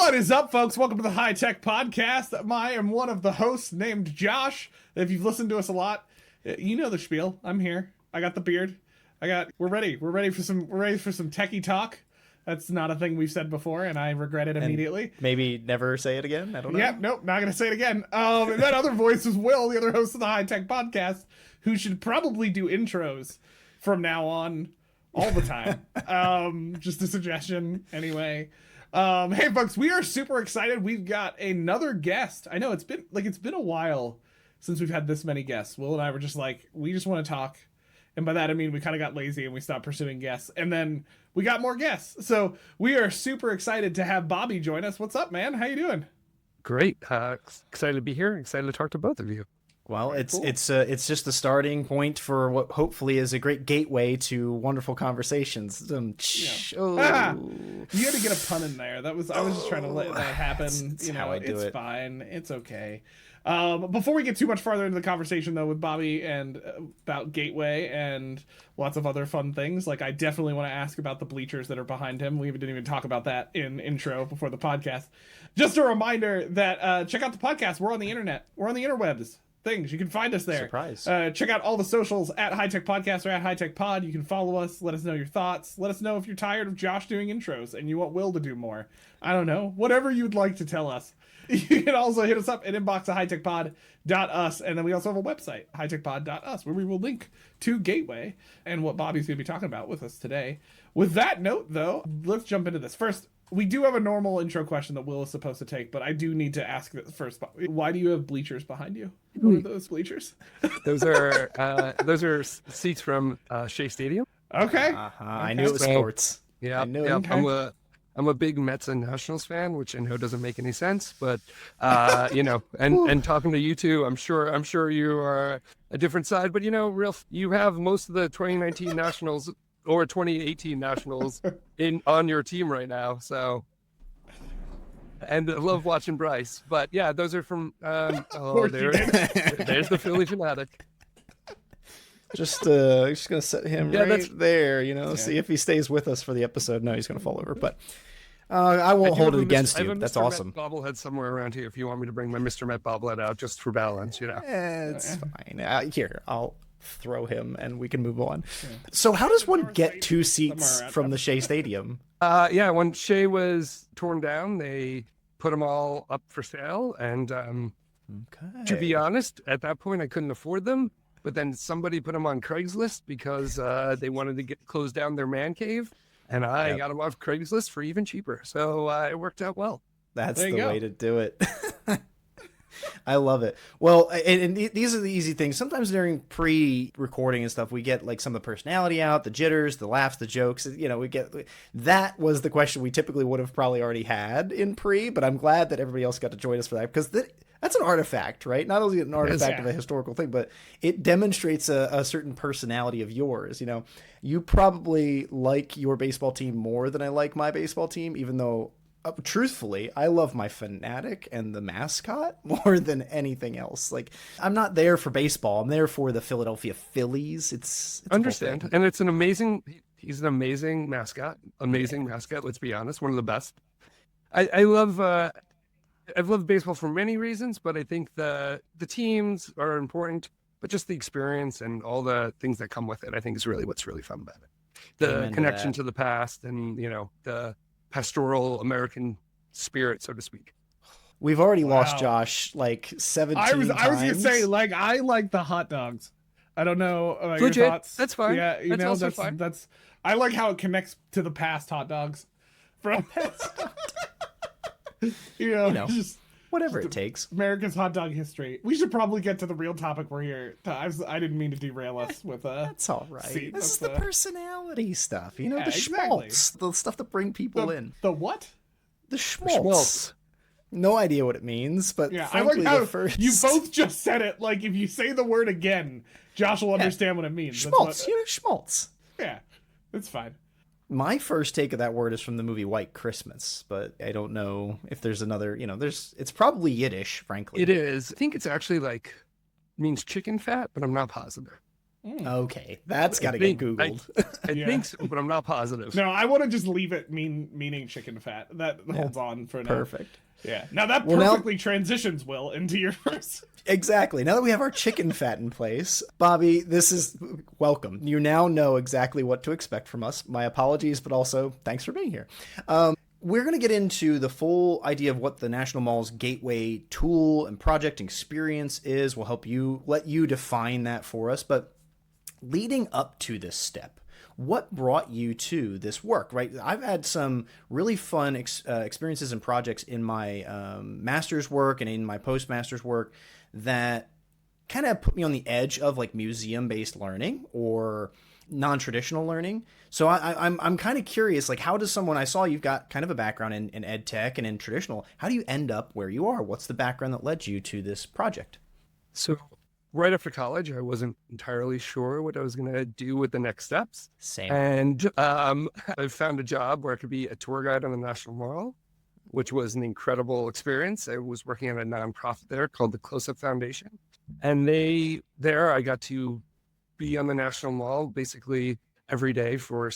What is up, folks? Welcome to the HiTech Podcast. I am one of the hosts named Josh. If you've listened to us a lot, you know the spiel. I'm here. I got the beard. We're ready. We're ready for some techie talk. That's not a thing we've said before, and I regret it immediately. And maybe never say it again. I don't know. Yep, nope, not gonna say it again. And that other voice is Will, the other host of the HiTech Podcast, who should probably do intros from now on all the time. Just a suggestion, anyway. Hey folks, we are super excited. We've got another guest. I know it's been a while since we've had this many guests. Will and I were just like, we just want to talk. And by that I mean we kind of got lazy and we stopped pursuing guests. And then we got more guests. So we are super excited to have Bobby join us. What's up, man? How you doing? Great. Excited to be here. Excited to talk to both of you. Well, it's just the starting point for what hopefully is a great gateway to wonderful conversations. You had to get a pun in there. I was just trying to let that happen. That's how I do it. Fine. It's okay. Before we get too much farther into the conversation, though, with Bobby and about Gateway and lots of other fun things, like I definitely want to ask about the bleachers that are behind him. We didn't even talk about that in intro before the podcast. Just a reminder that check out the podcast. We're on the internet. We're on the interwebs. Things you can find us there. Surprise. Check out all the socials at HiTech Podcast or at HiTech Pod. You can follow us. Let us know your thoughts. Let us know if you're tired of Josh doing intros and you want Will to do more. I don't know. Whatever you'd like to tell us. You can also hit us up at inbox at hitechpod.us. And then we also have a website, hitechpod.us, where we will link to Gateway and what Bobby's going to be talking about with us today. With that note, though, let's jump into this. First, we do have a normal intro question that Will is supposed to take, but I do need to ask this first. Why do you have bleachers behind you? What are those bleachers? Those are seats from Shea Stadium. Okay. I knew it was sports. Yeah. I knew it. Okay. I'm a big Mets and Nationals fan, which I know doesn't make any sense, but and talking to you two, I'm sure you are a different side, but you have most of the 2019 Nationals or 2018 Nationals on your team right now, so. And I love watching Bryce, but yeah, those are from. There's the Philly fanatic. Just gonna set him there, see if he stays with us for the episode. No, he's gonna fall over, but I won't hold it against you. That's awesome. Met bobblehead somewhere around here if you want me to bring my Mr. Met bobblehead out just for balance, It's fine. Here, I'll throw him and we can move on. So how does one get two seats from the Shea Stadium? When Shea was torn down, they put them all up for sale, and to be honest, at that point I couldn't afford them. But then somebody put them on Craigslist because they wanted to close down their man cave, and I got them off Craigslist for even cheaper. So it worked out well. That's the way to do it. I love it. Well, and these are the easy things. Sometimes during pre-recording and stuff, we get like some of the personality out, the jitters, the laughs, the jokes. We get that was the question we typically would have probably already had in pre, but I'm glad that everybody else got to join us for that because that's an artifact, right? Not only an artifact of a historical thing, but it demonstrates a certain personality of yours. You probably like your baseball team more than I like my baseball team, even though truthfully, I love my fanatic and the mascot more than anything else. Like, I'm not there for baseball. I'm there for the Philadelphia Phillies. It's understand. And he's an amazing mascot. Mascot, let's be honest. One of the best. I've loved baseball for many reasons, but I think the teams are important, but just the experience and all the things that come with it, I think is really what's really fun about it. The connection to the past and, the pastoral American spirit, so to speak. We've already lost Josh like 17 times. I was gonna say, I like the hot dogs. I don't know your thoughts. That's fine. Yeah, that's fine. I like how it connects to the past hot dogs. From just whatever it takes. America's hot dog history. We should probably get to the real topic we're here. I didn't mean to derail us with that's all right. This is the personality stuff, the exactly. schmaltz, the stuff that bring people in. The what? The schmaltz. No idea what it means, but frankly, I like how you both just said it. Like if you say the word again, Josh will understand what it means. Schmaltz, schmaltz. Yeah, it's fine. My first take of that word is from the movie White Christmas, but I don't know if there's another, it's probably Yiddish, frankly. It is. I think it's actually means chicken fat, but I'm not positive. Okay, that's got to get Googled. I think so, but I'm not positive. No, I want to just leave it meaning chicken fat. That holds on for now. Perfect. Yeah. Now that perfectly transitions, Will, into your first. Exactly. Now that we have our chicken fat in place, Bobby, this is welcome. You now know exactly what to expect from us. My apologies, but also thanks for being here. We're going to get into the full idea of what the National Mall's gateway tool and project experience is. We'll let you define that for us. But leading up to this step, what brought you to this work, right? I've had some really fun experiences and projects in my master's work and in my postmaster's work that kind of put me on the edge of like museum-based learning or non-traditional learning. So I'm kind of curious, like, how does someone, I saw you've got kind of a background in ed tech and in traditional, how do you end up where you are? What's the background that led you to this project? So right after college, I wasn't entirely sure what I was going to do with the next steps. Same. And I found a job where I could be a tour guide on the National Mall, which was an incredible experience. I was working at a nonprofit there called the Koeth Foundation. And there I got to be on the National Mall basically every day for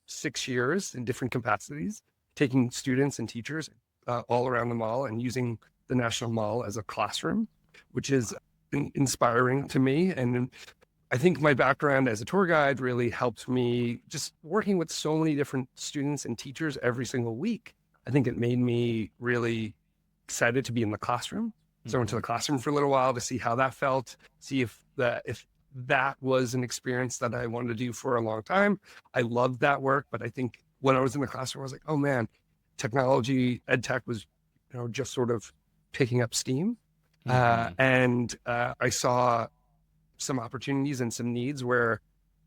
6 years in different capacities, taking students and teachers all around the mall and using the National Mall as a classroom, which is inspiring to me. And I think my background as a tour guide really helped me, just working with so many different students and teachers every single week. I think it made me really excited to be in the classroom. So I went to the classroom for a little while to see how that felt, see if that was an experience that I wanted to do for a long time. I loved that work, but I think when I was in the classroom, I was like, oh man, technology, ed tech was, just sort of picking up steam. And I saw some opportunities and some needs where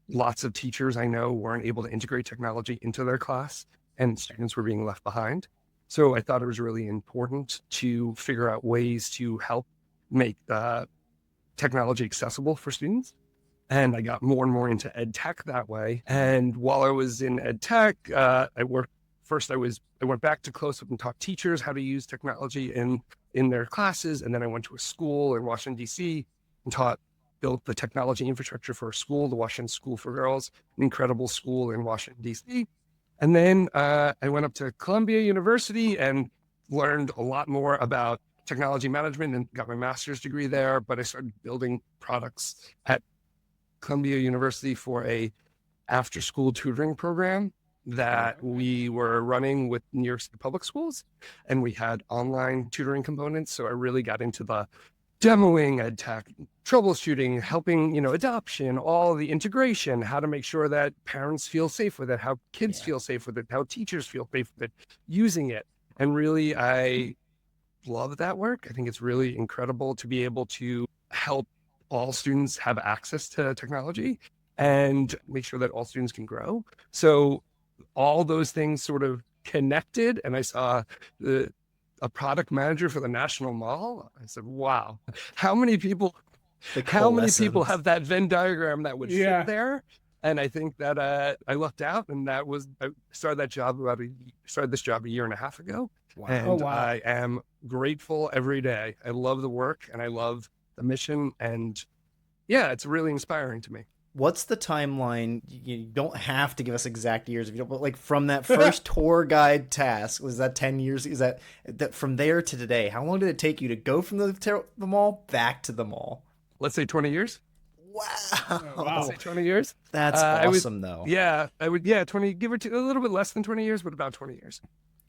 lots of teachers I know weren't able to integrate technology into their class and students were being left behind. So I thought it was really important to figure out ways to help make technology accessible for students. And I got more and more into ed tech that way. And while I was in ed tech, I went back to Koeth and taught teachers how to use technology in their classes. And then I went to a school in Washington, D.C. and built the technology infrastructure for a school, the Washington School for Girls, an incredible school in Washington, D.C. And then I went up to Columbia University and learned a lot more about technology management and got my master's degree there. But I started building products at Columbia University for a after-school tutoring program that we were running with New York City public schools. And we had online tutoring components. So I really got into the demoing ed tech, troubleshooting, helping, adoption, all the integration, how to make sure that parents feel safe with it, how kids feel safe with it, how teachers feel safe with it, using it. And really, I love that work. I think it's really incredible to be able to help all students have access to technology and make sure that all students can grow. So all those things sort of connected, and I saw a product manager for the National Mall. I said, wow, how many people have that Venn diagram that would fit there? And I think that I lucked out, and I started this job a year and a half ago. Wow. And I am grateful every day. I love the work and I love the mission, and it's really inspiring to me. What's the timeline? You don't have to give us exact years if you don't, but like from that first tour guide task, was that 10 years? Is that from there to today? How long did it take you to go from the mall back to the mall? Let's say 20 years. Wow. Let's say 20 years. That's awesome though. Yeah, I would. Yeah, 20, give or take, a little bit less than 20 years, but about 20 years.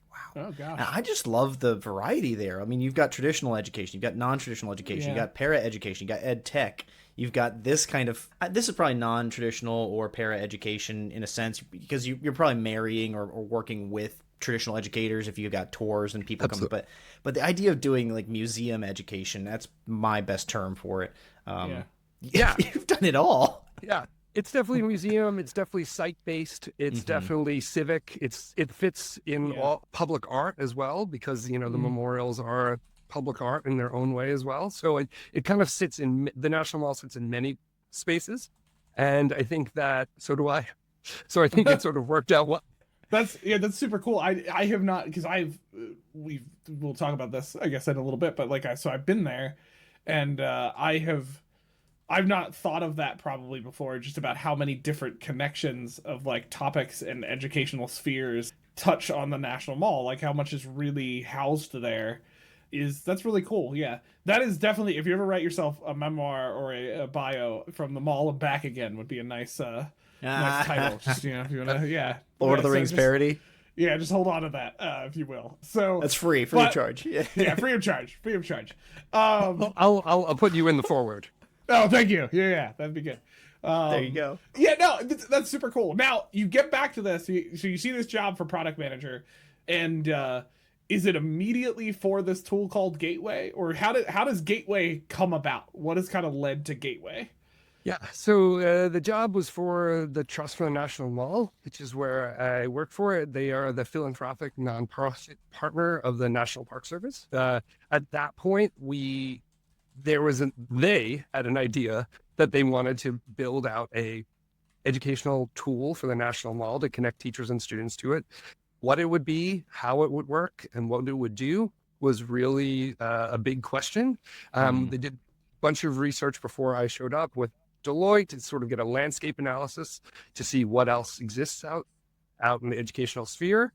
Wow. Oh gosh. Now, I just love the variety there. I mean, you've got traditional education, you've got non-traditional education, you got para-education, you got ed tech. You've got this kind of, this is probably non-traditional or para-education in a sense, because you're probably marrying or working with traditional educators if you've got tours and people come. But the idea of doing like museum education, that's my best term for it. You've done it all. Yeah. It's definitely a museum. It's definitely site-based. It's definitely civic. It fits in all public art as well, because, the memorials are public art in their own way as well. So it kind of sits in, the National Mall sits in many spaces. And I think that, so do I. So I think it sort of worked out well. That's super cool. I have not, because we'll talk about this, I guess, in a little bit, but I've been there, and I have I've not thought of that probably before, just about how many different connections of like topics and educational spheres touch on the National Mall, like how much is really housed there. That's really cool. Yeah, that is definitely, if you ever write yourself a memoir or a bio from the mall and back again, would be a nice title. Just, if you want to, yeah. Lord of the So Rings parody. Yeah, just hold on to that, if you will. So That's free of charge. Yeah, free of charge, free of charge. I'll put you in the forward. Oh, thank you. Yeah, that'd be good. There you go. Yeah, no, that's super cool. Now you get back to this. So you see this job for product manager, and is it immediately for this tool called Gateway, or how does Gateway come about? What has kind of led to Gateway? Yeah, so the job was for the Trust for the National Mall, which is where I work for it. They are the philanthropic nonprofit partner of the National Park Service. At that point, they had an idea that they wanted to build out a educational tool for the National Mall to connect teachers and students to it. What it would be, how it would work, and what it would do was really a big question. They did a bunch of research before I showed up with Deloitte to sort of get a landscape analysis to see what else exists out in the educational sphere,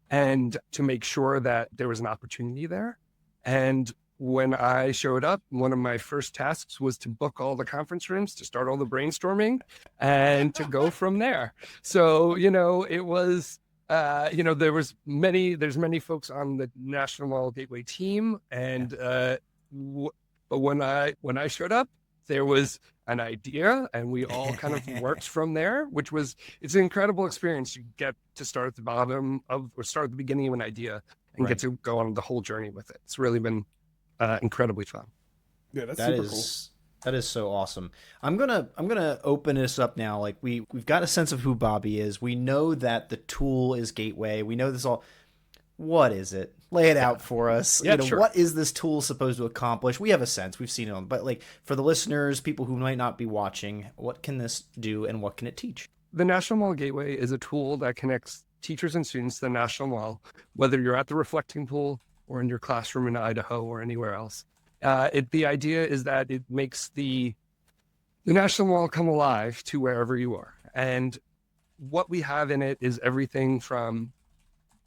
and to make sure that there was an opportunity there. And when I showed up, one of my first tasks was to book all the conference rooms, to start all the brainstorming, and to go from there. So, it was, there's many folks on the National Mall Gateway team. And, but when I showed up, there was an idea, and we all kind of worked from there, it's an incredible experience. You get to start at the beginning of an idea and get to go on the whole journey with it. It's really been incredibly fun. Yeah, that's super cool. That is so awesome. I'm gonna open this up now. Like we've got a sense of who Bobby is. We know that the tool is Gateway. We know this all. What is it? Lay it out for us. Yeah, sure. What is this tool supposed to accomplish? We have a sense. We've seen it on, but like for the listeners, people who might not be watching, what can this do and what can it teach? The National Mall Gateway is a tool that connects teachers and students to the National Mall, whether you're at the reflecting pool or in your classroom in Idaho or anywhere else. The idea is that it makes the National Mall come alive to wherever you are. And what we have in it is everything from,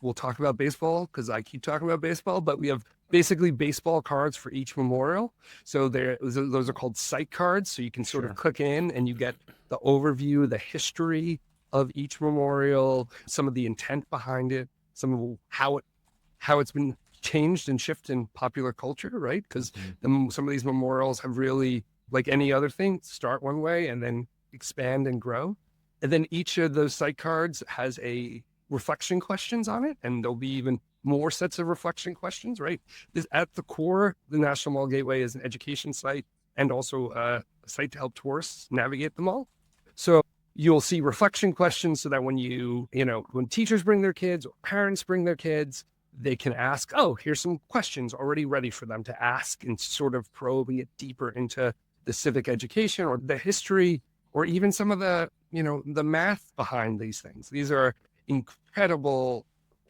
we'll talk about baseball because I keep talking about baseball, but we have basically baseball cards for each memorial. So those are called site cards. So you can sort of click in and you get the overview, the history of each memorial, some of the intent behind it, some of how it's been changed and shifted in popular culture, right? Because some of these memorials have really, like any other thing, start one way and then expand and grow. And then each of those site cards has a reflection questions on it, and there'll be even more sets of reflection questions, right? At the core, the National Mall Gateway is an education site and also a site to help tourists navigate the mall. So you'll see reflection questions so that when when teachers bring their kids or parents bring their kids, they can ask, here's some questions already ready for them to ask, and sort of probing it deeper into the civic education or the history, or even some of the, the math behind these things. These are incredible.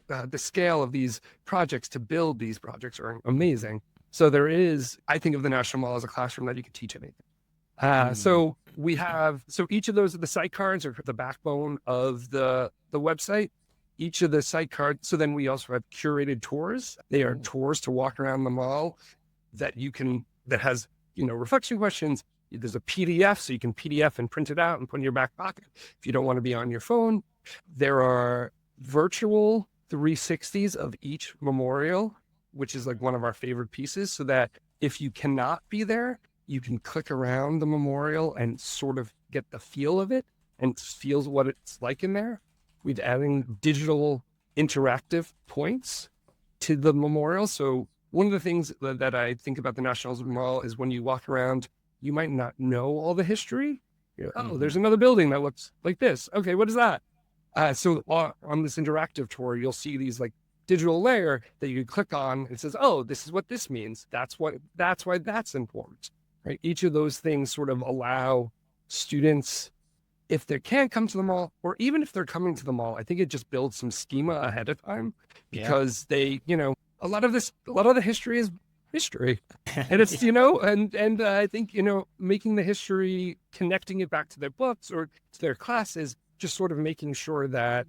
The scale of these projects to build these projects are amazing. So I think of the National Mall as a classroom that you can teach anything. So each of those, the site cards are the backbone of the website. Each of the site cards. So then we also have curated tours. They are tours to walk around the mall that has, reflection questions. There's a PDF, so you can PDF and print it out and put in your back pocket if you don't want to be on your phone. There are virtual 360s of each memorial, which is like one of our favorite pieces, so that if you cannot be there, you can click around the memorial and sort of get the feel of it and feels what it's like in there. We've adding digital interactive points to the memorial. So one of the things that I think about the National Mall is when you walk around, you might not know all the history. There's another building that looks like this. Okay, what is that? So on this interactive tour, you'll see these like digital layer that you can click on. It says, this is what this means. That's why that's important, right? Each of those things sort of allow students, if they can't come to the mall, or even if they're coming to the mall, I think it just builds some schema ahead of time, because they, a lot of the history is history. And it's, and I think, making the history, connecting it back to their books or to their classes, just sort of making sure that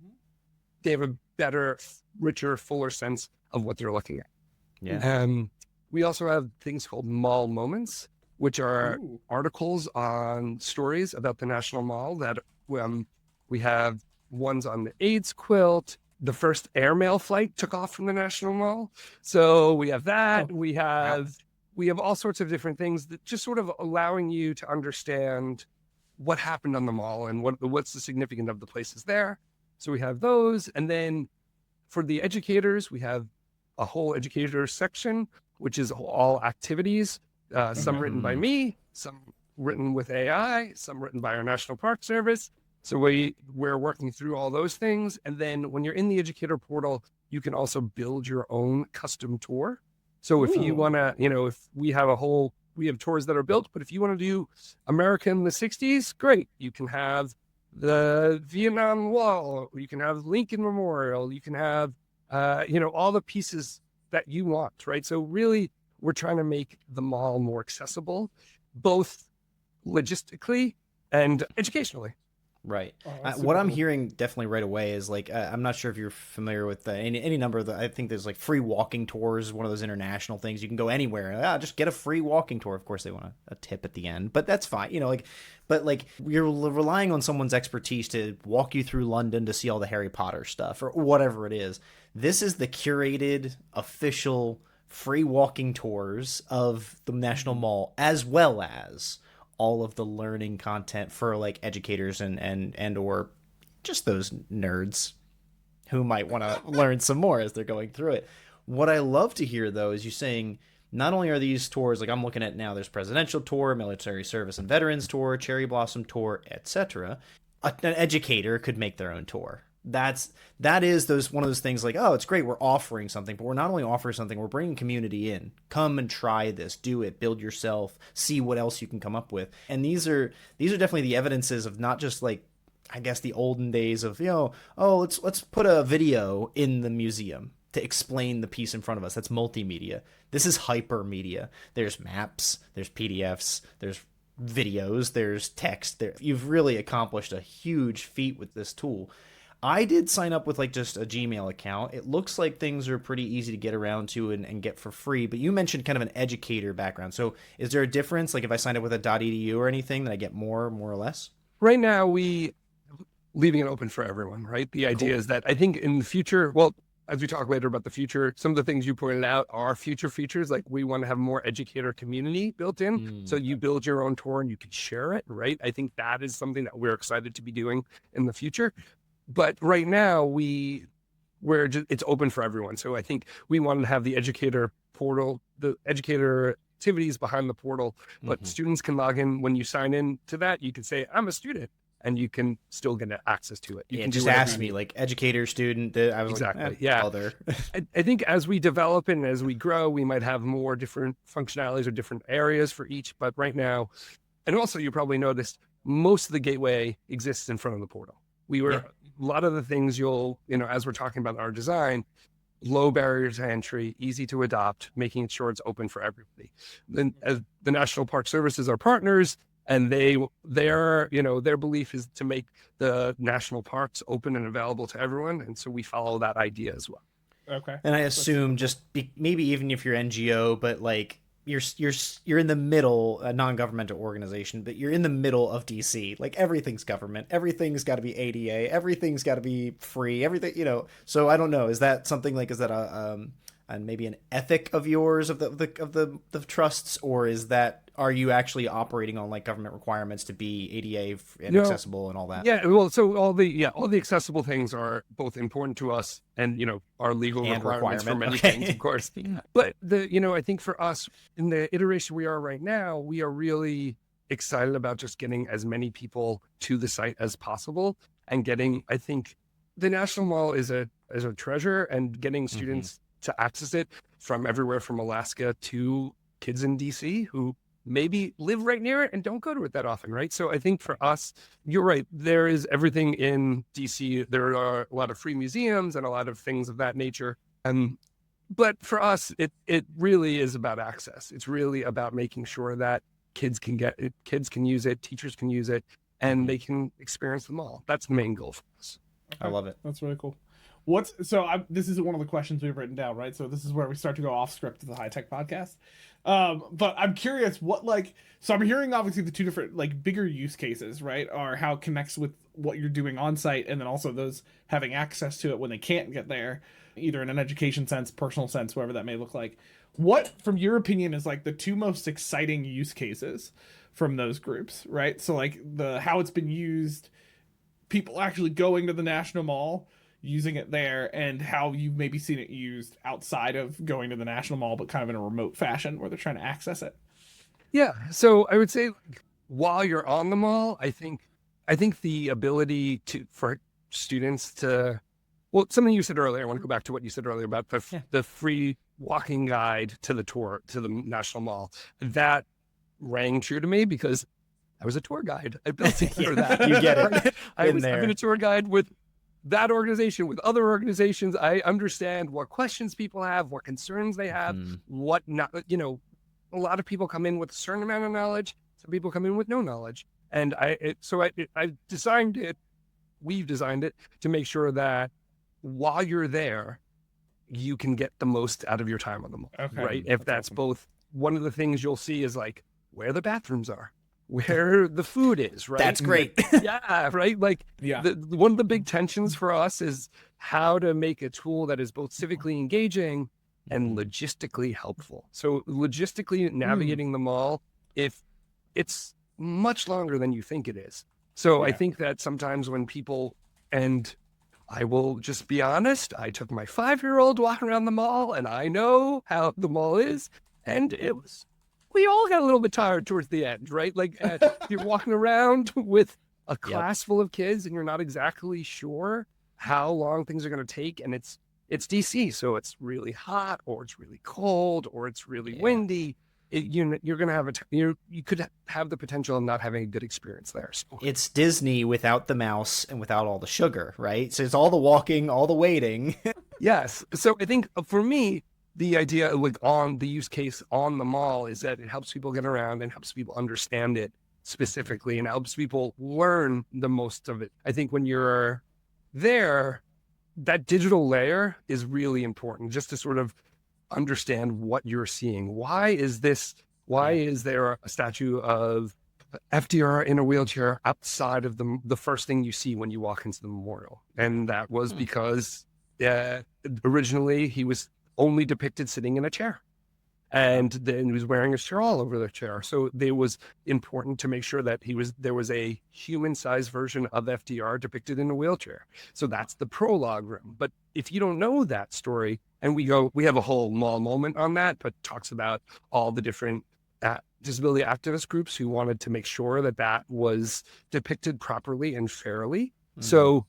they have a better, richer, fuller sense of what they're looking at. Yeah. We also have things called mall moments, which are articles on stories about the National Mall that we have ones on the AIDS quilt. The first airmail flight took off from the National Mall. So we have that. We have all sorts of different things that just sort of allowing you to understand what happened on the mall and what's the significance of the places there. So we have those. And then for the educators, we have a whole educator section, which is all activities, some written by me, some written with AI, some written by our National Park Service. So we're working through all those things. And then when you're in the educator portal, you can also build your own custom tour. So if you want to, if we have tours that are built, but if you want to do America in the 60s, great. You can have the Vietnam Wall, you can have Lincoln Memorial, you can have, all the pieces that you want, right? So really, we're trying to make the mall more accessible, both logistically and educationally. Right. What I'm hearing definitely right away is like, I'm not sure if you're familiar with any number of I think there's like free walking tours, one of those international things. You can go anywhere. Just get a free walking tour. Of course, they want a tip at the end, but that's fine. But you're relying on someone's expertise to walk you through London to see all the Harry Potter stuff or whatever it is. This is the curated, official, free walking tours of the National Mall, as well as all of the learning content for like educators and or just those nerds who might want to learn some more as they're going through it. What I love to hear though is you saying not only are these tours, like I'm looking at now, there's presidential tour, military service and veterans tour, cherry blossom tour, etc. An educator could make their own tour. That is one of those things like, oh, it's great, we're offering something, but we're not only offering something, we're bringing community in. Come and try this, do it, build yourself, see what else you can come up with. And these are definitely the evidences of not just like, I guess, the olden days of, let's put a video in the museum to explain the piece in front of us. That's multimedia. This is hypermedia. There's maps, there's PDFs, there's videos, there's text. You've really accomplished a huge feat with this tool. I did sign up with like just a Gmail account. It looks like things are pretty easy to get around to and get for free, but you mentioned kind of an educator background. So is there a difference? Like if I signed up with a .edu or anything, that I get more or less? Right now, leaving it open for everyone, right? The idea is that I think in the future, well, as we talk later about the future, some of the things you pointed out are future features. Like we want to have more educator community built in. So you build your own tour and you can share it, right? I think that is something that we're excited to be doing in the future. But right now it's open for everyone. So I think we wanted to have the educator portal, the educator activities behind the portal, but students can log in. When you sign in to that, you can say, I'm a student, and you can still get access to it. You can just ask me like educator, student. I was exactly. Other. I think as we develop and as we grow, we might have more different functionalities or different areas for each. But right now, and also you probably noticed, most of the gateway exists in front of the portal. A lot of the things as we're talking about our design, low barriers to entry, easy to adopt, making sure it's open for everybody. Then as the National Park Service is our partners, and their belief is to make the national parks open and available to everyone. And so we follow that idea as well. Okay. And I assume maybe even if you're NGO, but like you're in the middle, a non-governmental organization, but you're in the middle of DC. Like everything's government, everything's got to be ADA, everything's got to be free, everything, So I don't know. Is that something like, is that maybe an ethic of yours of the trusts, or are you actually operating on like government requirements to be ADA and accessible and all that? Yeah, well, so all the accessible things are both important to us and our legal requirements for many things, of course. But I think for us in the iteration we are right now, we are really excited about just getting as many people to the site as possible and I think the National Mall is a treasure, and getting students to access it from everywhere from Alaska to kids in DC who maybe live right near it and don't go to it that often, right? So I think for us, you're right, there is everything in DC. There are a lot of free museums and a lot of things of that nature. And but for us, it really is about access. It's really about making sure that kids can get it, kids can use it, teachers can use it, and they can experience them all. That's the main goal for us. I love it. That's really cool. This is one of the questions we've written down, right? So this is where we start to go off script of the HiTech Podcast. But I'm curious so I'm hearing obviously the two different like bigger use cases, right? Are how it connects with what you're doing on site, and then also those having access to it when they can't get there, either in an education sense, personal sense, whatever that may look like. What, from your opinion, is like the two most exciting use cases from those groups, right? So like how it's been used, people actually going to the National Mall, using it there, and how you've maybe seen it used outside of going to the National Mall, but kind of in a remote fashion where they're trying to access it. Yeah. So I would say while you're on the mall, I think the ability for students to, well, something you said earlier, I want to go back to what you said earlier about the free walking guide to the tour, to the National Mall. That rang true to me because I was a tour guide. I built it for that. You get it. I've been a tour guide with that organization, with other organizations. I understand what questions people have, what concerns they have, what not. You know, a lot of people come in with a certain amount of knowledge. Some people come in with no knowledge. And we've designed it to make sure that while you're there, you can get the most out of your time on the mall, right? If that's awesome. Both, one of the things you'll see is like where the bathrooms are, where the food is, right? That's great. Yeah, right? Like one of the big tensions for us is how to make a tool that is both civically engaging and logistically helpful. So logistically navigating the mall, if it's much longer than you think it is. So I think that sometimes when people, and I will just be honest, I took my 5-year-old walking around the mall and I know how the mall is. And we all got a little bit tired towards the end, right? Like you're walking around with a class full of kids and you're not exactly sure how long things are going to take. And it's DC, so it's really hot or it's really cold or it's really windy. You're going to have you could have the potential of not having a good experience there. So. It's Disney without the mouse and without all the sugar, right? So it's all the walking, all the waiting. Yes. So I think for me, the idea like on the use case on the mall is that it helps people get around and helps people understand it specifically and helps people learn the most of it. I think when you're there, that digital layer is really important just to sort of understand what you're seeing. Why is there a statue of FDR in a wheelchair outside of the first thing you see when you walk into the memorial? And that was because originally he was only depicted sitting in a chair. And then he was wearing a shawl over the chair. So it was important to make sure that there was a human-sized version of FDR depicted in a wheelchair. So that's the prologue room. But if you don't know that story, and we have a whole mall moment on that, but talks about all the different disability activist groups who wanted to make sure that was depicted properly and fairly. So,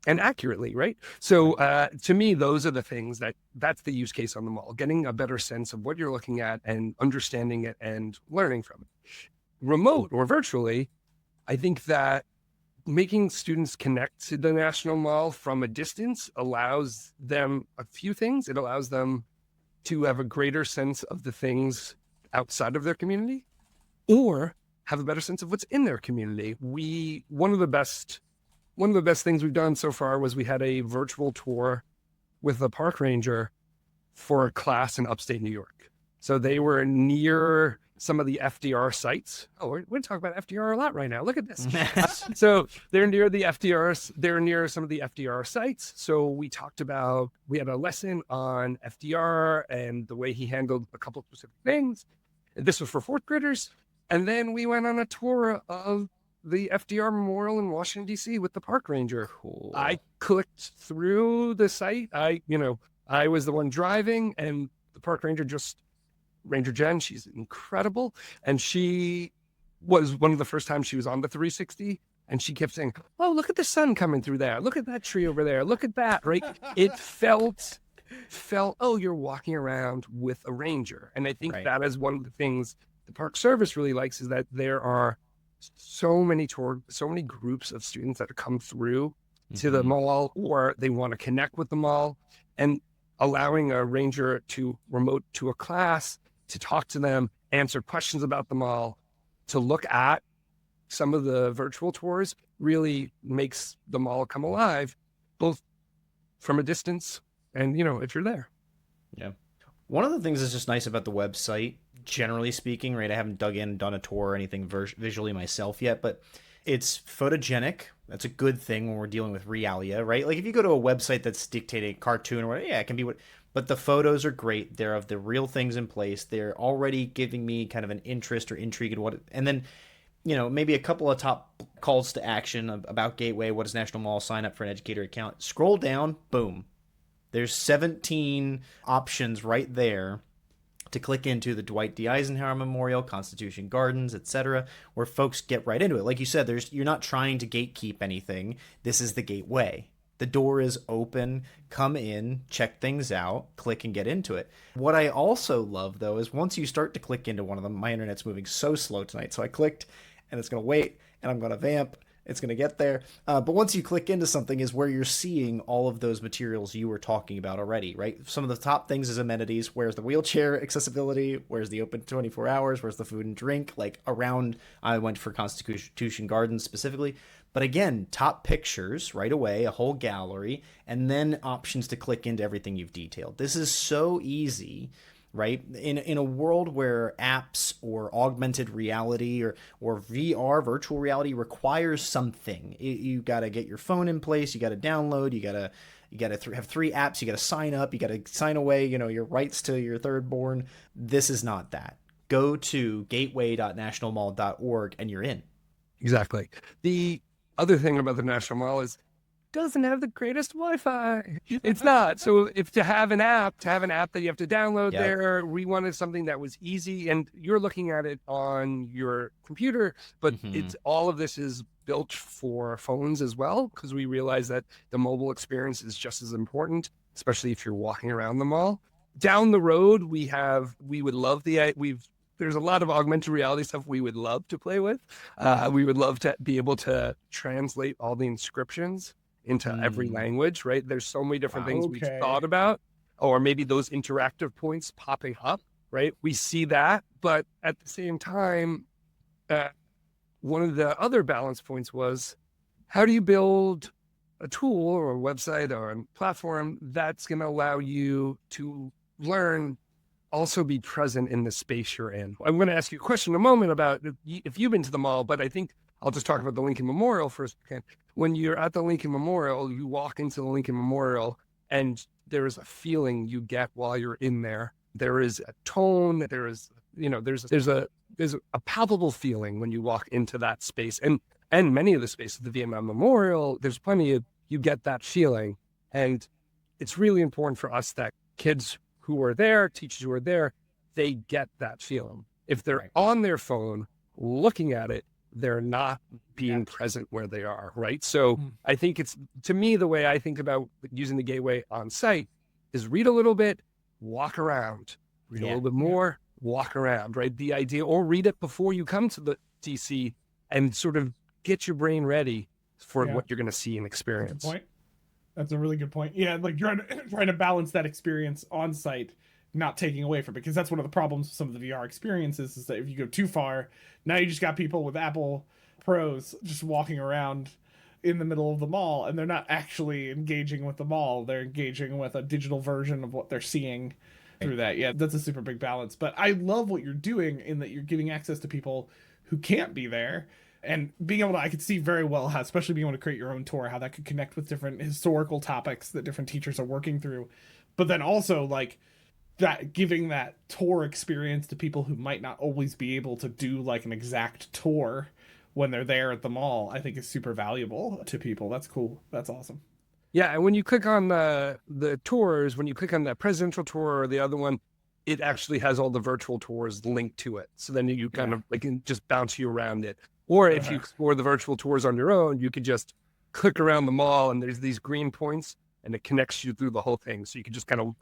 and accurately, right? So to me, those are the things that's the use case on the mall, getting a better sense of what you're looking at and understanding it and learning from it. Remote or virtually, I think that making students connect to the National Mall from a distance allows them a few things. It allows them to have a greater sense of the things outside of their community or have a better sense of what's in their community. One of the best things we've done so far was we had a virtual tour with a park ranger for a class in upstate New York. So they were near some of the FDR sites. Oh, we're going to talk about FDR a lot right now. Look at this. So they're near the FDRs. They're near some of the FDR sites. So we had a lesson on FDR and the way he handled a couple of specific things. This was for fourth graders. And then we went on a tour of the FDR Memorial in Washington, D.C. with the park ranger. Cool. I clicked through the site. I was the one driving, and the park ranger Ranger Jen, she's incredible. And she was one of the first times she was on the 360. And she kept saying, oh, look at the sun coming through there. Look at that tree over there. Look at that, right? It felt, oh, you're walking around with a ranger. And I think that is one of the things the Park Service really likes is that there are so many groups of students that come through to the mall or they want to connect with the mall. And allowing a ranger to remote to a class, to talk to them, answer questions about the mall, to look at some of the virtual tours really makes the mall come alive, both from a distance and, if you're there. Yeah. One of the things that's just nice about the website, generally speaking, right? I haven't dug in, done a tour or anything visually myself yet, but it's photogenic. That's a good thing when we're dealing with realia, right? Like if you go to a website that's dictating a cartoon or whatever, yeah, it can be what, but the photos are great. They're of the real things in place. They're already giving me kind of an interest or intrigue in what, and then, maybe a couple of top calls to action about Gateway. What is National Mall? Sign up for an educator account. Scroll down, boom. There's 17 options right there to click into: the Dwight D. Eisenhower Memorial, Constitution Gardens, etc., where folks get right into it. Like you said, you're not trying to gatekeep anything. This is the gateway. The door is open. Come in, check things out, click and get into it. What I also love, though, is once you start to click into one of them, my internet's moving so slow tonight, so I clicked, and it's going to wait, and I'm going to vamp. It's going to get there. But once you click into something is where you're seeing all of those materials you were talking about already, right? Some of the top things is amenities. Where's the wheelchair accessibility? Where's the open 24 hours? Where's the food and drink? Like around, I went for Constitution Gardens specifically. But again, top pictures right away, a whole gallery, and then options to click into everything you've detailed. This is so easy, right? In a world where apps or augmented reality or VR, virtual reality, requires something. You got to get your phone in place. You got to download. You got to have 3 apps. You got to sign up. You got to sign away, your rights to your third born. This is not that. Go to gateway.nationalmall.org and you're in. Exactly. The other thing about the National Mall is doesn't have the greatest Wi-Fi. It's not. So if to have an app that you have to download there, we wanted something that was easy, and you're looking at it on your computer, but it's all of this is built for phones as well, because we realize that the mobile experience is just as important, especially if you're walking around the mall. Down the road, there's a lot of augmented reality stuff we would love to play with. We would love to be able to translate all the inscriptions into every language, right? There's so many different things we've thought about, or maybe those interactive points popping up, right? We see that, but at the same time, one of the other balance points was, how do you build a tool or a website or a platform that's going to allow you to learn, also be present in the space you're in? I'm going to ask you a question in a moment about if you've been to the mall, but I think I'll just talk about the Lincoln Memorial for a second. When you're at the Lincoln Memorial, you walk into the Lincoln Memorial and there is a feeling you get while you're in there. There is a tone, there's a palpable feeling when you walk into that space. And many of the spaces, the Vietnam Memorial, there's plenty of, you get that feeling. And it's really important for us that kids who are there, teachers who are there, they get that feeling. If they're on their phone looking at it, they're not being present where they are, right? So I think it's, to me, the way I think about using the Gateway on site is read a little bit, walk around, read a little bit more, walk around, right? The idea, or read it before you come to the DC and sort of get your brain ready for what you're going to see and experience. That's a good point. That's a really good point. Yeah, like trying to balance that experience on site, not taking away from it, because that's one of the problems with some of the VR experiences is that if you go too far, now you just got people with Apple Pros just walking around in the middle of the mall, and they're not actually engaging with the mall. They're engaging with a digital version of what they're seeing through that. Yeah, that's a super big balance. But I love what you're doing in that you're giving access to people who can't be there, and being able to, I could see very well how, especially being able to create your own tour, how that could connect with different historical topics that different teachers are working through. But then also like that, giving that tour experience to people who might not always be able to do like an exact tour when they're there at the mall, I think is super valuable to people. That's cool. That's awesome. Yeah, and when you click on the tours, when you click on the presidential tour or the other one, it actually has all the virtual tours linked to it. So then you kind of like can just bounce you around it. Or if you explore the virtual tours on your own, you could just click around the mall and there's these green points and it connects you through the whole thing. So you can just kind of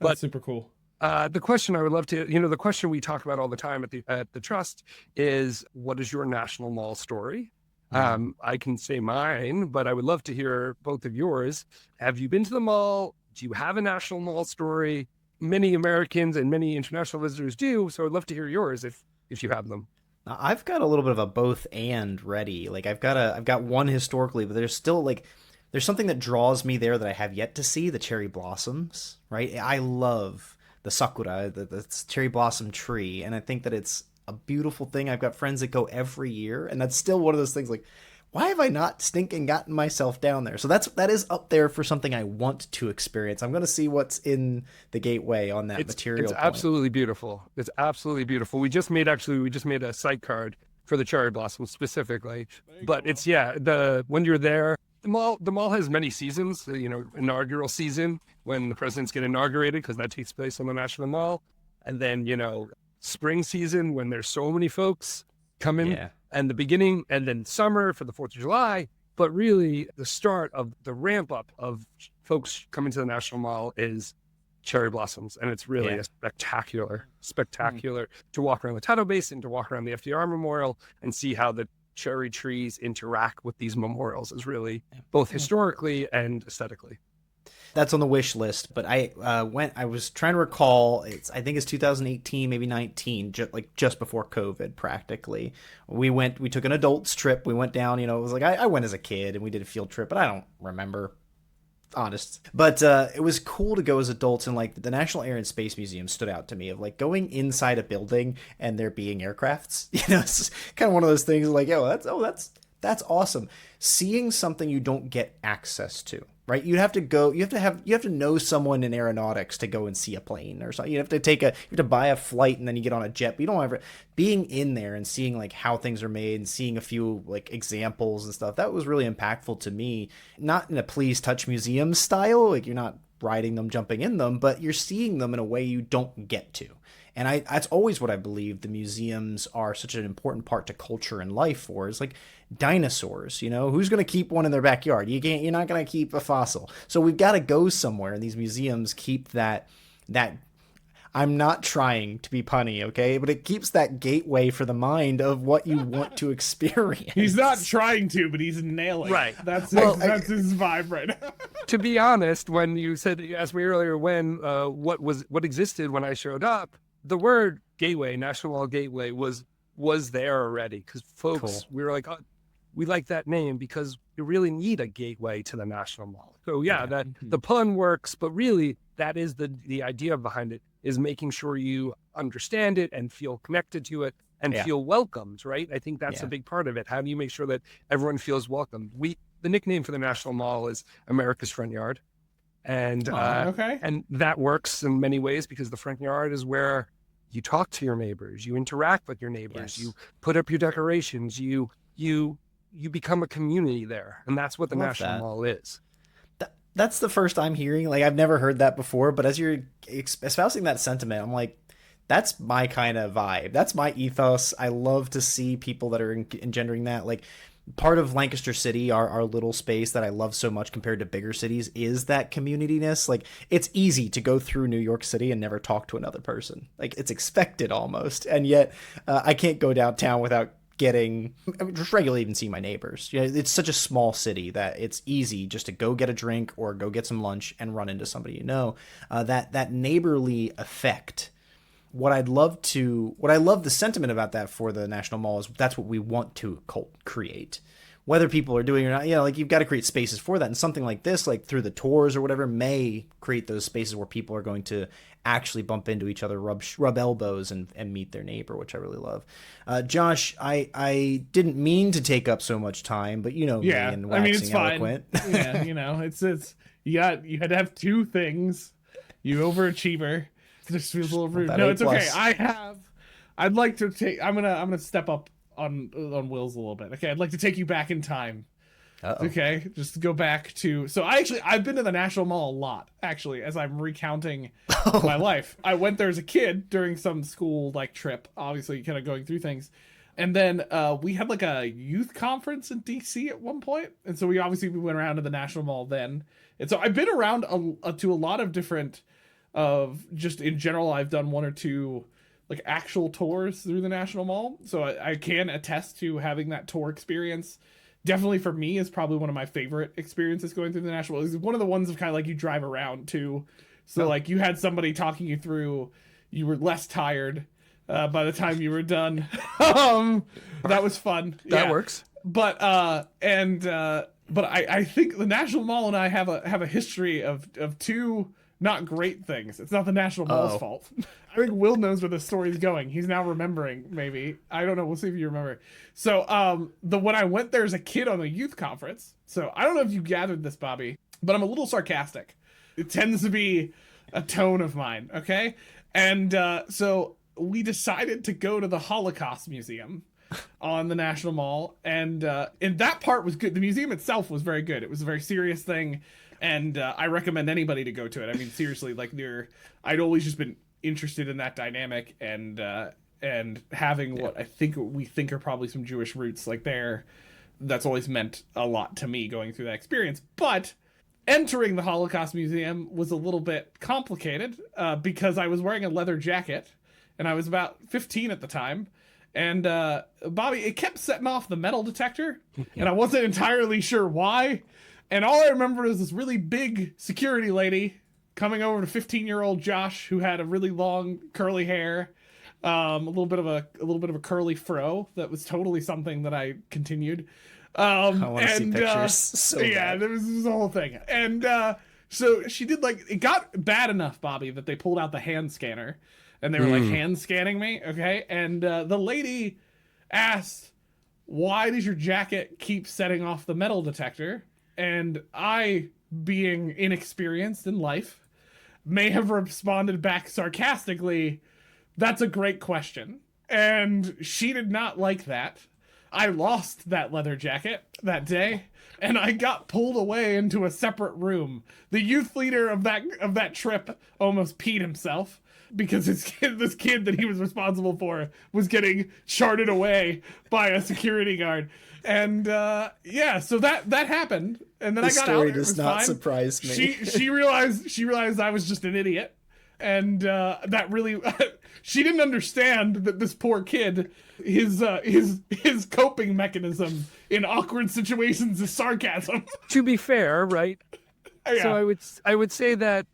That's super cool. The question I would love to, the question we talk about all the time at the Trust is, what is your National Mall story? I can say mine, but I would love to hear both of yours. Have you been to the mall? Do you have a national mall story? Many Americans and many international visitors do. So I'd love to hear yours if you have them. I've got a little bit of a both and ready. Like I've got one historically, but there's still like there's something that draws me there that I have yet to see, the cherry blossoms, right? I love the sakura, the cherry blossom tree, and I think that it's a beautiful thing. I've got friends that go every year, and that's still one of those things like, why have I not stinking gotten myself down there? So that is up there for something I want to experience. I'm going to see what's in the gateway on that material. It's absolutely beautiful. It's absolutely beautiful. We just made a site card for the cherry blossoms specifically. But it's when you're there, the mall has many seasons. Inaugural season when the presidents get inaugurated, because that takes place on the National Mall, and then spring season when there's so many folks coming. Yeah. And the beginning, and then summer for the 4th of July. But really, the start of the ramp up of folks coming to the National Mall is cherry blossoms. And it's really a spectacular to walk around the Tidal Basin, to walk around the FDR Memorial and see how the cherry trees interact with these memorials is really both historically and aesthetically. That's on the wish list, but I was trying to recall, I think it's 2018, maybe 19, just before COVID practically. We took an adults trip. We went down, it was like, I went as a kid and we did a field trip, but I don't remember, honest. But it was cool to go as adults, and like the National Air and Space Museum stood out to me of like going inside a building and there being aircrafts. It's kind of one of those things like, that's awesome. Seeing something you don't get access to. Right, you have to know someone in aeronautics to go and see a plane or something. You have to buy a flight and then you get on a jet. But you don't ever being in there and seeing like how things are made and seeing a few like examples and stuff. That was really impactful to me. Not in a please touch museum style, like you're not riding them, jumping in them, but you're seeing them in a way you don't get to. And that's always what I believe the museums are such an important part to culture and life for, is like dinosaurs, who's going to keep one in their backyard? You're not going to keep a fossil. So we've got to go somewhere, and these museums keep that I'm not trying to be punny, okay? But it keeps that gateway for the mind of what you want to experience. He's not trying to, but he's nailing. Right. That's his vibe right now. To be honest, when you asked me earlier what existed when I showed up, the word gateway, National Mall Gateway, was there already, because folks, cool. We were like, oh, we like that name because you really need a gateway to the National Mall. So that the pun works, but really that is the idea behind it, is making sure you understand it and feel connected to it and feel welcomed, right? I think that's a big part of it. How do you make sure that everyone feels welcomed? The nickname for the National Mall is America's Front Yard. And and that works in many ways, because the front yard is where you talk to your neighbors, you interact with your neighbors, you put up your decorations, you become a community there, and that's what the National Mall is. That's the first I'm hearing. Like, I've never heard that before, but as you're espousing that sentiment, I'm like, that's my kind of vibe. That's my ethos. I love to see people that are engendering that. Like, part of Lancaster City, our little space that I love so much compared to bigger cities, is that community-ness. Like, it's easy to go through New York City and never talk to another person. Like, it's expected almost. And yet, I can't go downtown without just regularly even see my neighbors. It's such a small city that it's easy just to go get a drink or go get some lunch and run into somebody that neighborly effect. What I love the sentiment about that for the National Mall is that's what we want to create. Whether people are doing it or not, like you've got to create spaces for that. And something like this, like through the tours or whatever, may create those spaces where people are going to actually bump into each other, rub elbows and meet their neighbor, which I really love. Josh, I didn't mean to take up so much time, but me and waxing it's eloquent. Fine. It's you had to have two things. You overachiever. This feels a little rude. No, it's okay. I'd like to take. I'm gonna step up on Will's a little bit. Okay, I'd like to take you back in time. Uh-oh. Okay, just to go back to. So I've been to the National Mall a lot. Actually, as I'm recounting my life, I went there as a kid during some school trip. Obviously, kind of going through things, and then we had like a youth conference in DC at one point, and so we went around to the National Mall then. And so I've been around to a lot of different. Just in general, I've done one or two like actual tours through the National Mall, so I can attest to having that tour experience definitely for me is probably one of my favorite experiences going through the National Mall. It's one of the ones of kind of like you drive around too. So like you had somebody talking you through, you were less tired by the time you were done. That was fun. That works. But I think the National Mall and I have a history of two not great things. It's not the National Mall's fault. I think Will knows where the story's going. He's now remembering, maybe. I don't know. We'll see if you remember. So when I went there as a kid on a youth conference, so I don't know if you gathered this, Bobby, but I'm a little sarcastic. It tends to be a tone of mine, okay? And so we decided to go to the Holocaust Museum on the National Mall, and that part was good. The museum itself was very good. It was a very serious thing, and I recommend anybody to go to it. I mean, seriously, like I'd always just been interested in that dynamic, and having what we think are probably some Jewish roots, like that's always meant a lot to me going through that experience. But entering the Holocaust Museum was a little bit complicated because I was wearing a leather jacket, and I was about 15 at the time. And Bobby, it kept setting off the metal detector, and I wasn't entirely sure why. And all I remember is this really big security lady coming over to 15-year-old Josh, who had a really long curly hair, a little bit of a curly fro that was totally something that I continued. I want to see pictures. So yeah, bad. there was this whole thing, and so she did it got bad enough, Bobby, that they pulled out the hand scanner. And they were like hand scanning me, okay? And the lady asked, "Why does your jacket keep setting off the metal detector?" And I, being inexperienced in life, may have responded back sarcastically, "That's a great question." And she did not like that. I lost that leather jacket that day, and I got pulled away into a separate room. The youth leader of that trip almost peed himself, because this kid that he was responsible for was getting charted away by a security guard. And so that happened. And then I got out. The story does not surprise me. She realized I was just an idiot. And that really she didn't understand that this poor kid, his coping mechanism in awkward situations is sarcasm. To be fair, right? Yeah. So I would say that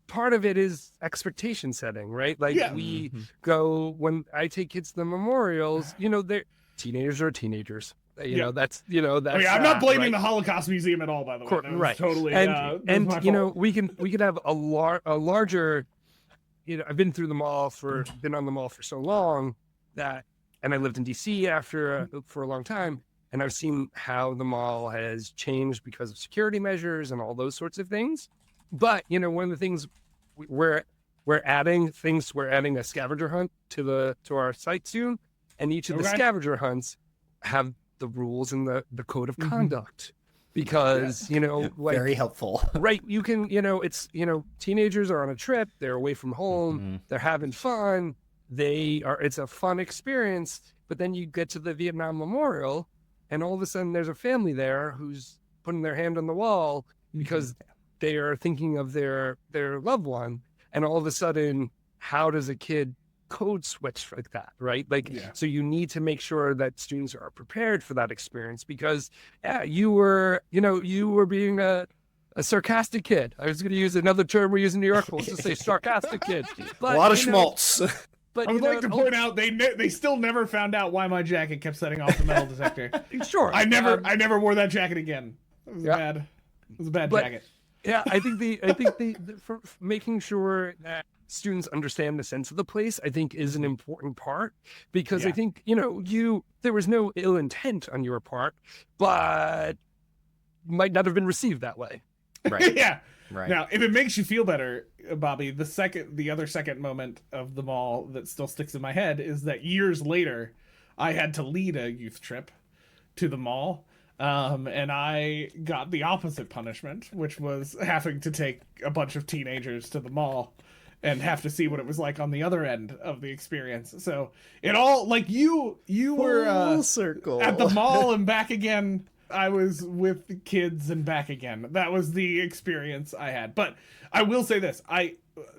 part of it is expectation setting, right? Like we go, when I take kids to the memorials, they're teenagers are teenagers. That's I'm not blaming the Holocaust Museum at all, by the way. That was right. Totally. And we could have a larger. I've been through the mall been on the mall for so long and I lived in DC for a long time, and I've seen how the mall has changed because of security measures and all those sorts of things. But one of the things we're adding a scavenger hunt to our site soon, and each of the scavenger hunts have the rules and the code of conduct, because very helpful. Right, you can it's teenagers are on a trip, they're away from home, they're having fun, it's a fun experience, but then you get to the Vietnam Memorial, and all of a sudden there's a family there who's putting their hand on the wall because they are thinking of their loved one, and all of a sudden, how does a kid code switch like that, right? So you need to make sure that students are prepared for that experience, because you were being a sarcastic kid. I was going to use another term we use in New York. We'll just say sarcastic kid. But, a lot of schmaltz. But I would like to point out they still never found out why my jacket kept setting off the metal detector. Sure, I never wore that jacket again. It was bad. It was a bad jacket. Yeah, I think for making sure that students understand the sense of the place, I think, is an important part, because I think there was no ill intent on your part, but might not have been received that way. Right. Yeah. Right. Now, if it makes you feel better, Bobby, the other second moment of the mall that still sticks in my head is that years later, I had to lead a youth trip to the mall. And I got the opposite punishment, which was having to take a bunch of teenagers to the mall and have to see what it was like on the other end of the experience. So it all, like, you were full circle at the mall and back again. I was with the kids and back again. That was the experience I had. But I will say this,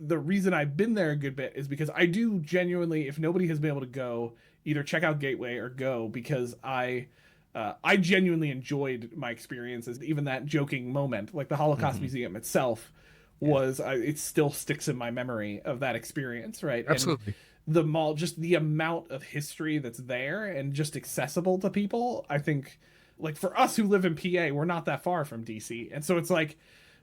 the reason I've been there a good bit is because I do genuinely, if nobody has been able to go, either check out Gateway or go, because I I genuinely enjoyed my experiences. Even that joking moment, like the Holocaust Museum itself, was it still sticks in my memory of that experience, right? Absolutely. And the mall, just the amount of history that's there and just accessible to people. I think, like for us who live in PA, we're not that far from DC, and so it's like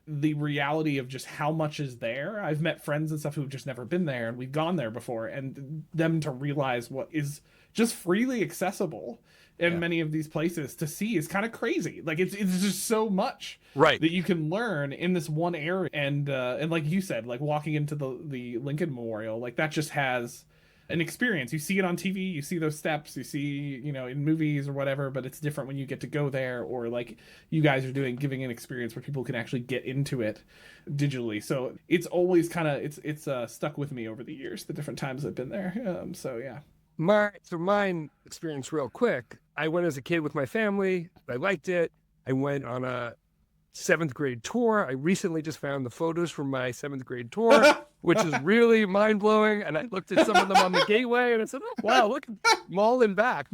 the reality of just how much is there. I've met friends and stuff who've just never been there, and we've gone there before, and them to realize what is just freely accessible in many of these places to see is kind of crazy. Like it's just so much that you can learn in this one area, and like you said, like walking into the Lincoln Memorial, like that just has an experience. You see it on TV, you see those steps, you see, you know, in movies or whatever, but it's different when you get to go there, or like you guys are giving an experience where people can actually get into it digitally. So it's always kind of it's stuck with me over the years, the different times I've been there. So yeah. Mine experience real quick. I went as a kid with my family. I liked it. I went on a 7th grade tour. I recently just found the photos from my 7th grade tour, which is really mind blowing. And I looked at some of them on the gateway and I said, oh, wow, look, mall and back.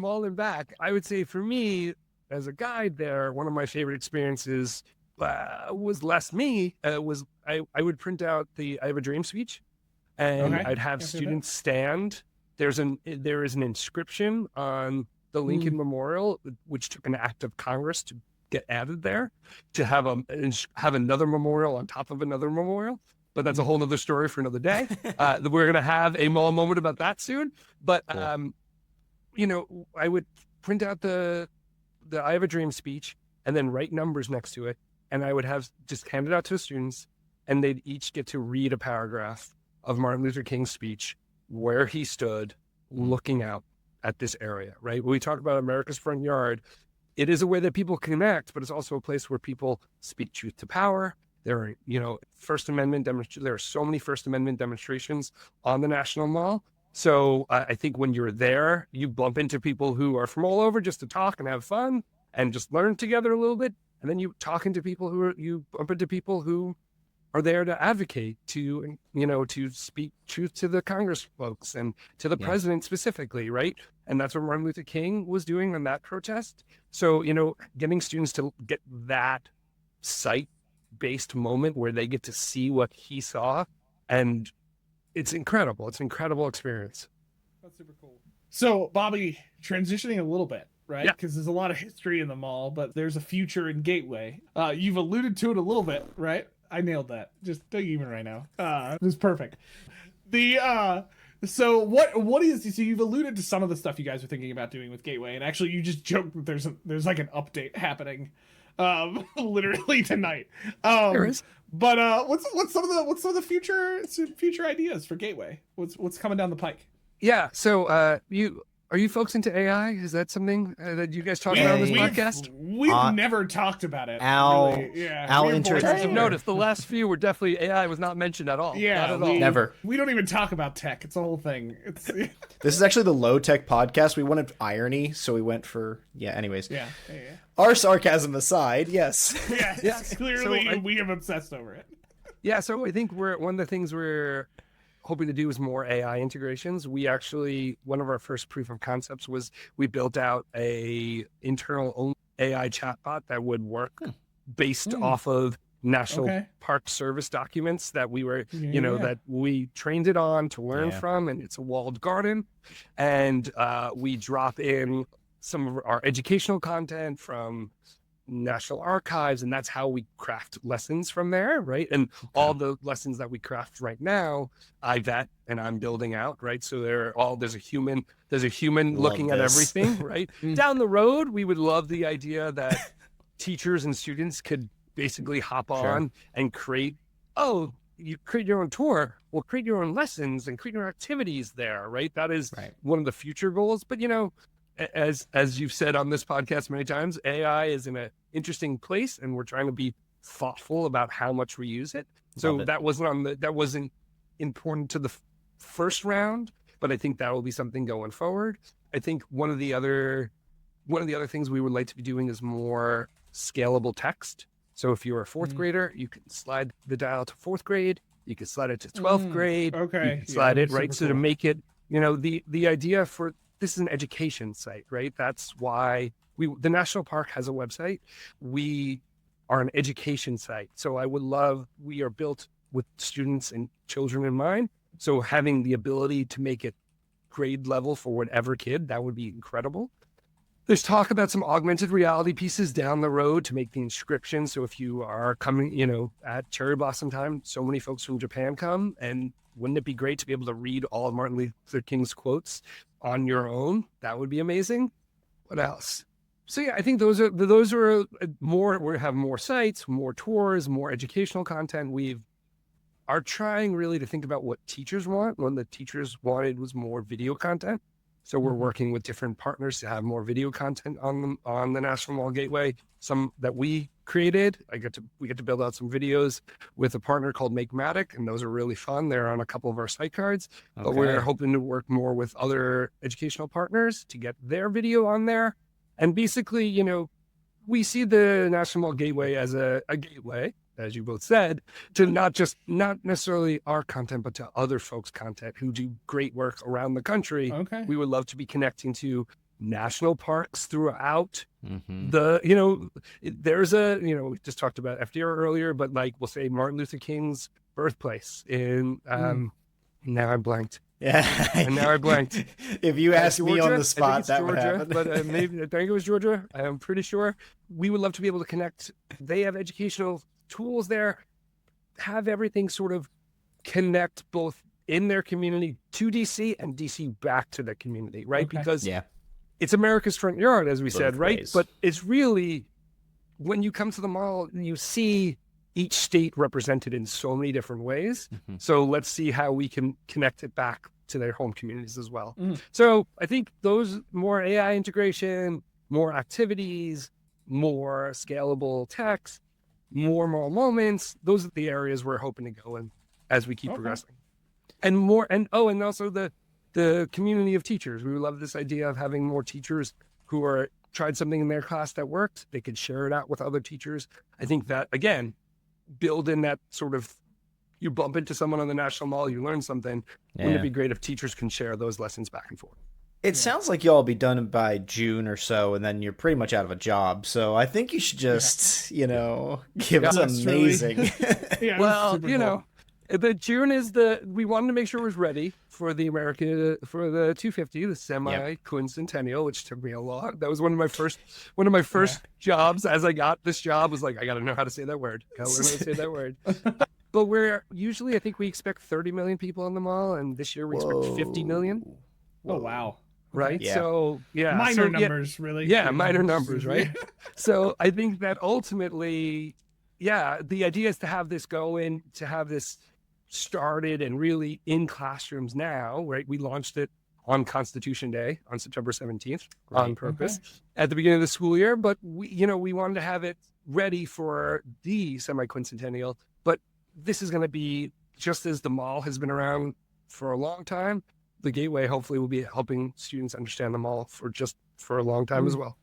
I would say for me as a guide there, one of my favorite experiences was less me. I would print out the I Have a Dream speech, and I'd have students stand. There is an inscription on the Lincoln Memorial, which took an act of Congress to get added there, to have another memorial on top of another memorial. But that's a whole other story for another day. We're going to have a mall moment about that soon. But, you know, I would print out the I Have a Dream speech and then write numbers next to it. And I would have just hand it out to the students, and they'd each get to read a paragraph of Martin Luther King's speech, where he stood looking out at this area, right? When we talk about America's front yard, it is a way that people connect, but it's also a place where people speak truth to power. There are, you know, there are so many First Amendment demonstrations on the National Mall. So I think when you're there, you bump into people who are from all over just to talk and have fun and just learn together a little bit. And then you bump into people who are there to advocate, to, you know, to speak truth to the Congress folks and to the president specifically, right? And that's what Martin Luther King was doing in that protest. So, you know, getting students to get that site-based moment where they get to see what he saw, and it's incredible. It's an incredible experience. That's super cool. So, Bobby, transitioning a little bit, right? Because there's a lot of history in the mall, but there's a future in Gateway. You've alluded to it a little bit, right? I nailed that. Just don't even right now. It was perfect. So what is, so you've alluded to some of the stuff you guys are thinking about doing with Gateway, and actually you just joked that there's like an update happening literally tonight. There is. But what's some of the future ideas for Gateway? What's coming down the pike? Yeah, so are you folks into AI? Is that something that you guys talk about on this podcast? We've never talked about it. Al interested. I've noticed the last few were definitely AI was not mentioned at all. Yeah, not at all. Never. We don't even talk about tech. It's a whole thing. This is actually the low tech podcast. We wanted irony, so we went for anyways. Yeah. Our sarcasm aside, yes. Yes. Clearly, So we have obsessed over it. Yeah, so I think one of the things we're hoping to do is more AI integrations. We actually, one of our first proof of concepts was we built out a internal AI chatbot that would work based off of National Park Service documents that we were, that we trained it on to learn from, and it's a walled garden. And we drop in some of our educational content from National Archives, and that's how we craft lessons from there, right? And all the lessons that we craft right now, I vet and I'm building out, right? So there's a human looking at everything, right? Down the road, we would love the idea that teachers and students could basically hop on and create, you create your own tour, well, create your own lessons and create your activities there, right? That is one of the future goals. But, as you've said on this podcast many times, AI is in an interesting place, and we're trying to be thoughtful about how much we use it. So that wasn't important to the first round, but I think that will be something going forward. I think one of the other things we would like to be doing is more scalable text. So if you're a fourth grader, you can slide the dial to 4th grade. You can slide it to 12th grade. Okay. You can slide it right. So cool. to make it, the idea for this is an education site, right? That's why the national park has a website. We are an education site. So we are built with students and children in mind. So having the ability to make it grade level for whatever kid, that would be incredible. There's talk about some augmented reality pieces down the road to make the inscription. So if you are coming, at Cherry Blossom time, so many folks from Japan come, and wouldn't it be great to be able to read all of Martin Luther King's quotes on your own? That would be amazing. What else? So yeah, I think those are more. We have more sites, more tours, more educational content. We are trying really to think about what teachers want. One the teachers wanted was more video content. So we're working with different partners to have more video content on the National Mall Gateway. Some that we created. We get to build out some videos with a partner called Makematic, and those are really fun. They're on a couple of our site cards. Okay. But we're hoping to work more with other educational partners to get their video on there. And basically, we see the National Mall Gateway as a gateway, as you both said, to not necessarily our content, but to other folks' content who do great work around the country. Okay. We would love to be connecting to national parks throughout there's we just talked about FDR earlier, but we'll say Martin Luther King's birthplace in, now I'm blanked. Yeah. And now I blanked. If you asked Georgia, me on the spot, that Georgia, would happen. But maybe I think it was Georgia. I'm pretty sure. We would love to be able to connect. They have educational tools there, have everything sort of connect both in their community to DC and DC back to the community, right? Okay. Because it's America's front yard, as we said, right? Ways. But it's really, when you come to the mall, you see each state represented in so many different ways. Mm-hmm. So let's see how we can connect it back to their home communities as well. Mm. So I think those more AI integration, more activities, more scalable text, more moments, those are the areas we're hoping to go in as we keep progressing. And more, and also the community of teachers. We would love this idea of having more teachers who are tried something in their class that worked. They could share it out with other teachers. I think that, again, build in that sort of, you bump into someone on the National Mall, you learn something. Yeah. Wouldn't it be great if teachers can share those lessons back and forth? It sounds like you'll all be done by June or so, and then you're pretty much out of a job. So I think you should just, give us amazing. Well, the June is we wanted to make sure it was ready for the 250, the Semiquincentennial, which took me a lot. That was one of my first jobs. As I got this job, was like, I got to know how to say that word. But I think we expect 30 million people in the mall, and this year we expect 50 million. Oh, wow. Right. Yeah. So minor numbers, really. Yeah, minor numbers, right? So I think that ultimately, the idea is to have this started and really in classrooms now, right? We launched it on Constitution Day on September 17th on purpose at the beginning of the school year, but we wanted to have it ready for the Semiquincentennial. But this is going to be just as the mall has been around for a long time. The Gateway hopefully will be helping students understand the mall for a long time as well.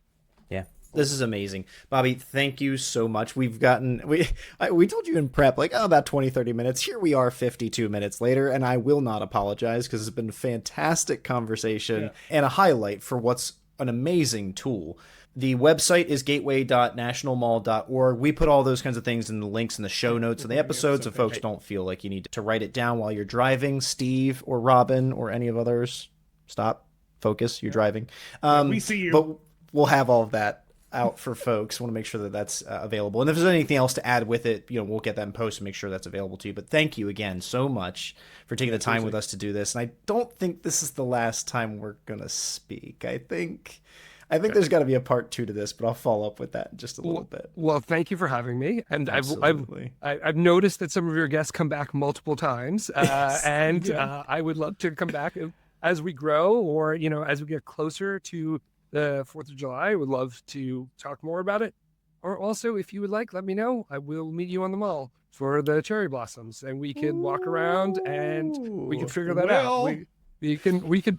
Yeah, this is amazing. Bobby, thank you so much. We told you in prep, about 20, 30 minutes. Here we are 52 minutes later, and I will not apologize because it's been a fantastic conversation and a highlight for what's an amazing tool. The website is gateway.nationalmall.org. We put all those kinds of things in the links in the show notes of the episode, so folks don't feel like you need to write it down while you're driving. Steve or Robin or any of others, stop, focus, you're driving. We see you. But we'll have all of that out for folks. Want to make sure that that's available. And if there's anything else to add with it, we'll get that in post and make sure that's available to you. But thank you again so much for taking the time with us to do this. And I don't think this is the last time we're going to speak. I think there's got to be a part 2 to this, but I'll follow up with that in just a little bit. Well, thank you for having me. And I've noticed that some of your guests come back multiple times, I would love to come back as we grow, or as we get closer to the 4th of July. I would love to talk more about it. Or also, if you would like, let me know. I will meet you on the mall for the cherry blossoms, and we can walk around and we can figure that out. We could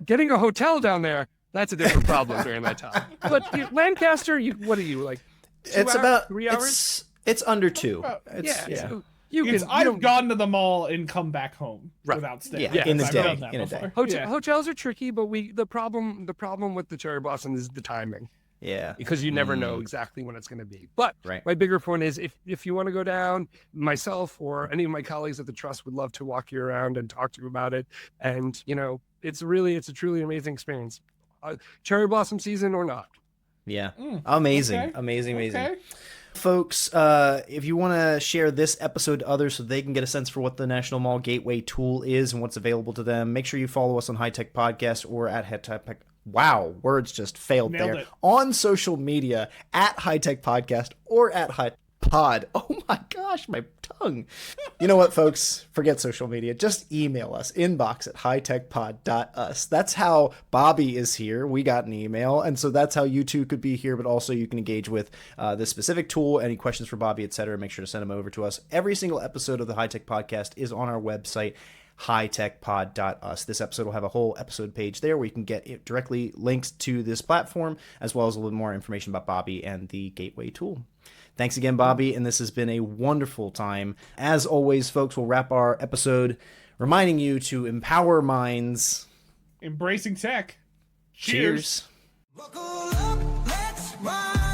getting a hotel down there. That's a different problem during that time. But Lancaster, what are you like? About 3 hours. It's under 2. So I've gone to the mall and come back home without staying. In a day. Hotels are tricky, but the problem with the cherry blossom is the timing. Yeah. Because you never know exactly when it's going to be. But Right. my bigger point is if you want to go down, myself or any of my colleagues at the Trust would love to walk you around and talk to you about it. And, it's a truly amazing experience. Cherry blossom season or not. Yeah. Amazing. Okay. Amazing. Okay. Folks, if you want to share this episode to others so they can get a sense for what the National Mall Gateway tool is and what's available to them, make sure you follow us on HiTech Podcast or at HiTech. Wow, words just failed Nailed there. it. On social media at HiTech Podcast or at Pod. Oh my gosh, my tongue. You know what, folks? Forget social media. Just email us, inbox at hitechpod.us. That's how Bobby is here. We got an email. And so that's how you two could be here, but also you can engage with this specific tool, any questions for Bobby, etc. Make sure to send them over to us. Every single episode of the HiTech Podcast is on our website, hitechpod.us. This episode will have a whole episode page there where you can get directly links to this platform, as well as a little more information about Bobby and the Gateway tool. Thanks again, Bobby, and this has been a wonderful time. As always, folks, we'll wrap our episode reminding you to empower minds. Embracing tech. Cheers. Buckle up, let's ride.